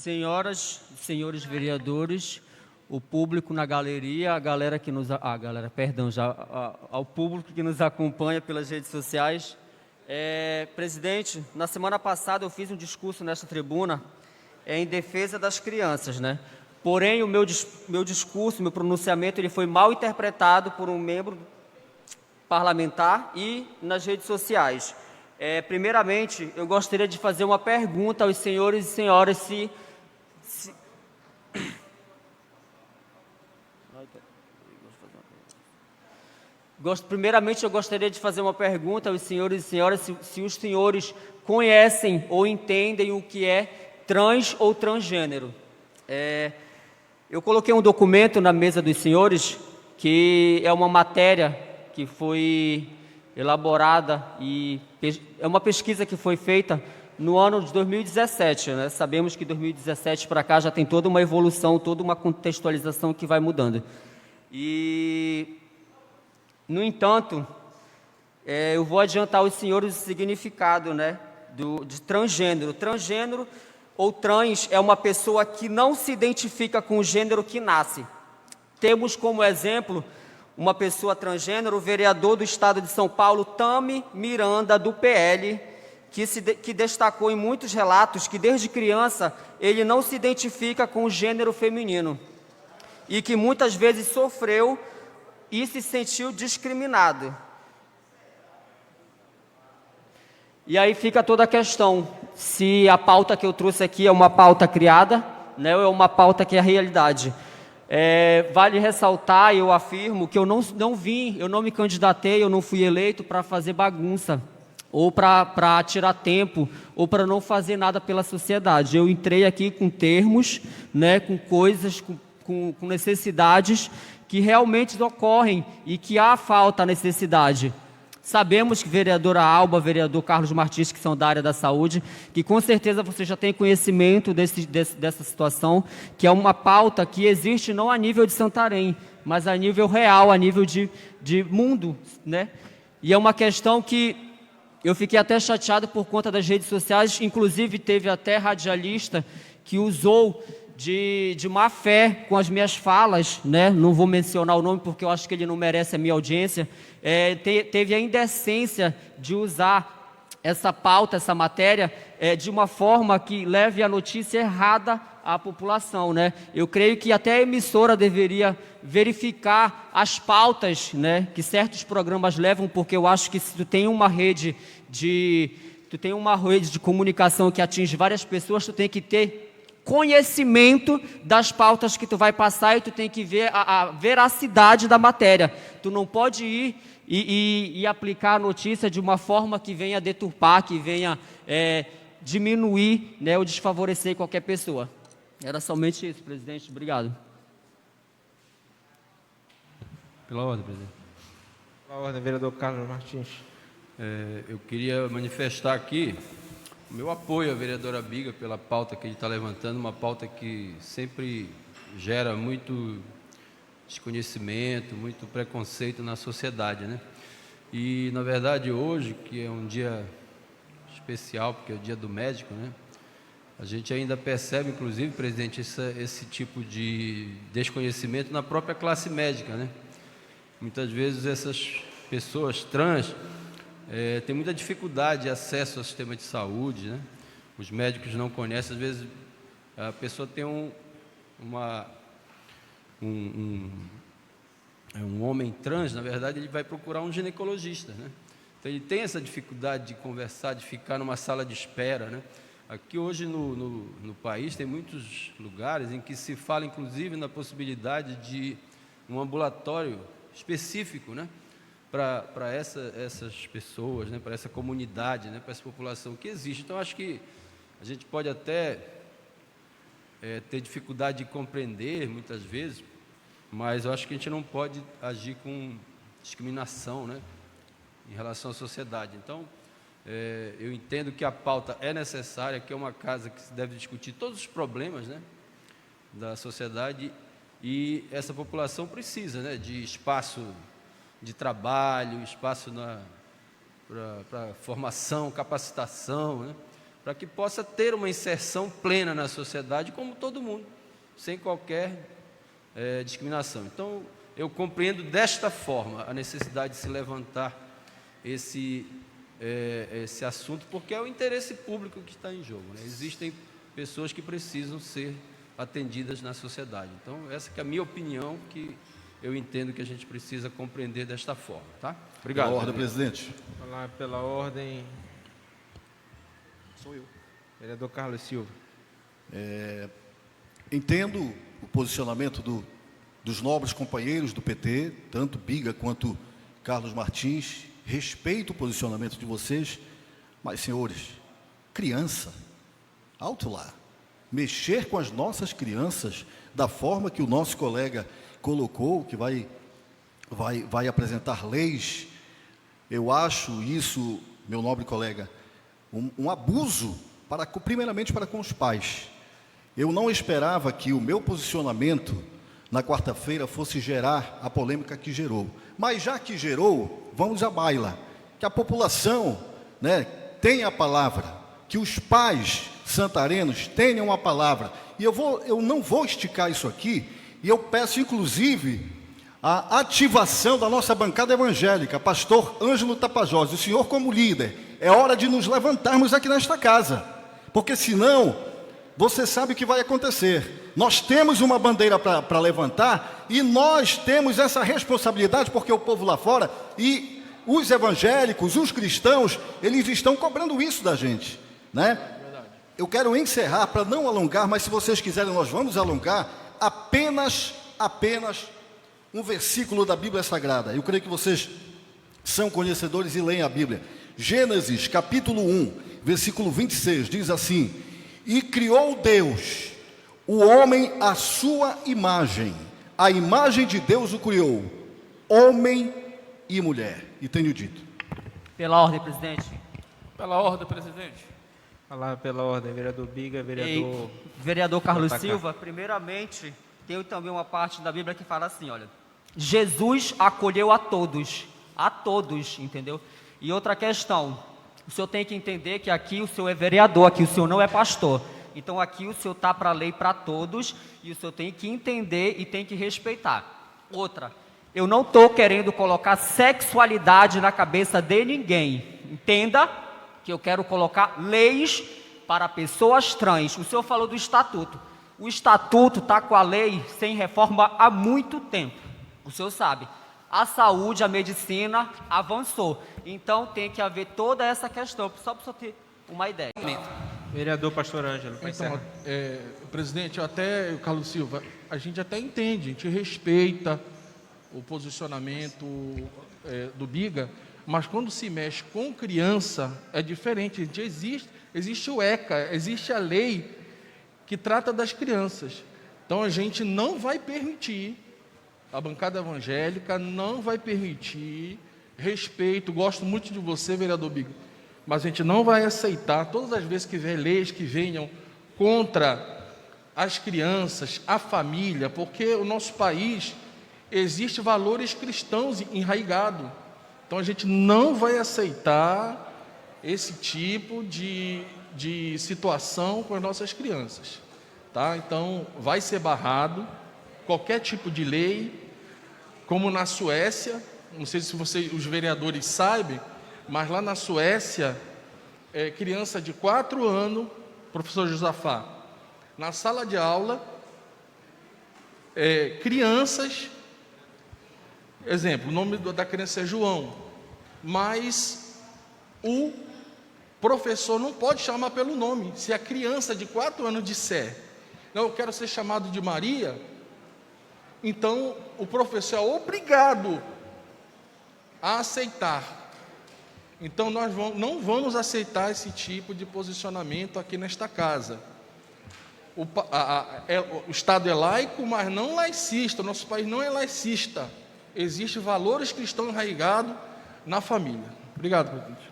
Senhoras e senhores vereadores, o público na galeria, ao público que nos acompanha pelas redes sociais. Presidente, na semana passada eu fiz um discurso nesta tribuna em defesa das crianças, né? Porém, o meu discurso, meu pronunciamento, ele foi mal interpretado por um membro parlamentar e nas redes sociais. Primeiramente, eu gostaria de fazer uma pergunta aos senhores e senhoras Primeiramente, eu gostaria de fazer uma pergunta aos senhores e senhoras se os senhores conhecem ou entendem o que é trans ou transgênero. Eu coloquei um documento na mesa dos senhores, que é uma matéria que foi elaborada e é uma pesquisa que foi feita no ano de 2017, né? Sabemos que 2017 para cá já tem toda uma evolução, toda uma contextualização que vai mudando. No entanto, eu vou adiantar aos senhores o significado, né, de transgênero. Transgênero ou trans é uma pessoa que não se identifica com o gênero que nasce. Temos como exemplo uma pessoa transgênero, o vereador do estado de São Paulo, Tami Miranda, do PL, que destacou em muitos relatos que desde criança ele não se identifica com o gênero feminino e que muitas vezes sofreu e se sentiu discriminado. E aí fica toda a questão, se a pauta que eu trouxe aqui é uma pauta criada, né, ou é uma pauta que é a realidade. Vale ressaltar, eu afirmo, que eu não me candidatei, eu não fui eleito para fazer bagunça, ou para tirar tempo, ou para não fazer nada pela sociedade. Eu entrei aqui com termos, né, com coisas, com necessidades que realmente ocorrem e que há falta, necessidade. Sabemos que vereadora Alba, vereador Carlos Martins, que são da área da saúde, que com certeza você já tem conhecimento dessa situação, que é uma pauta que existe não a nível de Santarém, mas a nível real, a nível de mundo, né? E é uma questão que eu fiquei até chateado por conta das redes sociais, inclusive teve até radialista que usou de má fé com as minhas falas, né? Não vou mencionar o nome porque eu acho que ele não merece a minha audiência. Teve a indecência de usar essa pauta, essa matéria, de uma forma que leve a notícia errada à população, né? Eu creio que até a emissora deveria verificar as pautas, né, que certos programas levam, porque eu acho que se tu tem uma rede de comunicação que atinge várias pessoas, tu tem que ter conhecimento das pautas que tu vai passar e tu tem que ver a veracidade da matéria. Tu não pode ir e aplicar a notícia de uma forma que venha deturpar, que venha diminuir, né, ou desfavorecer qualquer pessoa. Era somente isso, presidente. Obrigado. Pela ordem, presidente. Pela ordem, vereador Carlos Martins. Eu queria manifestar aqui o meu apoio à vereadora Biga pela pauta que ele está levantando, uma pauta que sempre gera muito desconhecimento, muito preconceito na sociedade, né? E, na verdade, hoje, que é um dia especial, porque é o dia do médico, né? A gente ainda percebe, inclusive, presidente, esse tipo de desconhecimento na própria classe médica, né? Muitas vezes essas pessoas trans têm muita dificuldade de acesso ao sistema de saúde, né? Os médicos não conhecem, às vezes a pessoa tem um homem trans, na verdade, ele vai procurar um ginecologista, né? Então, ele tem essa dificuldade de conversar, de ficar numa sala de espera, né? Aqui hoje no país tem muitos lugares em que se fala, inclusive, na possibilidade de um ambulatório específico, né, para essas pessoas, né, para essa comunidade, né, para essa população que existe. Então, acho que a gente pode até ter dificuldade de compreender, muitas vezes, mas eu acho que a gente não pode agir com discriminação, né, em relação à sociedade. Então, eu entendo que a pauta é necessária, que é uma casa que se deve discutir todos os problemas, né, da sociedade, e essa população precisa, né, de espaço de trabalho, espaço para formação, capacitação, né, para que possa ter uma inserção plena na sociedade, como todo mundo, sem qualquer discriminação. Então, eu compreendo desta forma a necessidade de se levantar esse assunto, porque é o interesse público que está em jogo, né? Existem pessoas que precisam ser atendidas na sociedade. Então, essa que é a minha opinião, que eu entendo que a gente precisa compreender desta forma, tá? Obrigado. Pela ordem, presidente. Falar pela ordem. Sou eu. Vereador Carlos Silva. Entendo o posicionamento dos nobres companheiros do PT, tanto Biga quanto Carlos Martins. Respeito o posicionamento de vocês, mas, senhores, criança, alto lá. Mexer com as nossas crianças da forma que o nosso colega colocou, que vai apresentar leis, eu acho isso, meu nobre colega, um abuso, primeiramente para com os pais. Eu não esperava que o meu posicionamento na quarta-feira fosse gerar a polêmica que gerou. Mas já que gerou, vamos à baila. Que a população, né, tenha a palavra, que os pais santarenos tenham a palavra. E eu não vou esticar isso aqui, e eu peço, inclusive, a ativação da nossa bancada evangélica, pastor Ângelo Tapajós, o senhor como líder, é hora de nos levantarmos aqui nesta casa, porque senão, você sabe o que vai acontecer. Nós temos uma bandeira para levantar, e nós temos essa responsabilidade, porque o povo lá fora, e os evangélicos, os cristãos, eles estão cobrando isso da gente, né? Eu quero encerrar, para não alongar, mas se vocês quiserem, nós vamos alongar, apenas um versículo da Bíblia Sagrada. Eu creio que vocês são conhecedores e leem a Bíblia. Gênesis, capítulo 1, versículo 26, diz assim: e criou Deus o homem à sua imagem, a imagem de Deus o criou, homem e mulher. E tenho dito. Pela ordem, presidente. Pela ordem, presidente. Falar pela ordem, vereador Biga, vereador... Vereador Carlos JK. Silva, primeiramente, tem também uma parte da Bíblia que fala assim, olha, Jesus acolheu a todos, entendeu? E outra questão, o senhor tem que entender que aqui o senhor é vereador, aqui o senhor não é pastor. Então aqui o senhor está para a lei para todos, e o senhor tem que entender e tem que respeitar. Outra, eu não estou querendo colocar sexualidade na cabeça de ninguém, entenda que eu quero colocar leis para pessoas trans. O senhor falou do estatuto. O estatuto está com a lei sem reforma há muito tempo. O senhor sabe. A saúde, a medicina avançou. Então tem que haver toda essa questão, só para o senhor ter uma ideia. Vereador Pastor Ângelo, para Então, encerrar. presidente, Carlos Silva, a gente até entende, a gente respeita o posicionamento do Biga, mas quando se mexe com criança, é diferente. Existe o ECA, existe a lei que trata das crianças. Então, a gente não vai permitir, a bancada evangélica não vai permitir, respeito, gosto muito de você, vereador Biga, mas a gente não vai aceitar, todas as vezes que vier leis que venham contra as crianças, a família, porque o nosso país existe valores cristãos enraigados. Então, a gente não vai aceitar esse tipo de situação com as nossas crianças, tá? Então, vai ser barrado qualquer tipo de lei, como na Suécia, não sei se os vereadores sabem, mas lá na Suécia, criança de 4 anos, professor Josafá, na sala de aula, crianças... Exemplo, o nome da criança é João, mas o professor não pode chamar pelo nome. Se a criança de 4 anos disser, não, eu quero ser chamado de Maria, então o professor é obrigado a aceitar. Então nós não vamos aceitar esse tipo de posicionamento aqui nesta casa. O Estado é laico, mas não laicista, o nosso país não é laicista. Existem valores cristãos enraigados na família. Obrigado, presidente.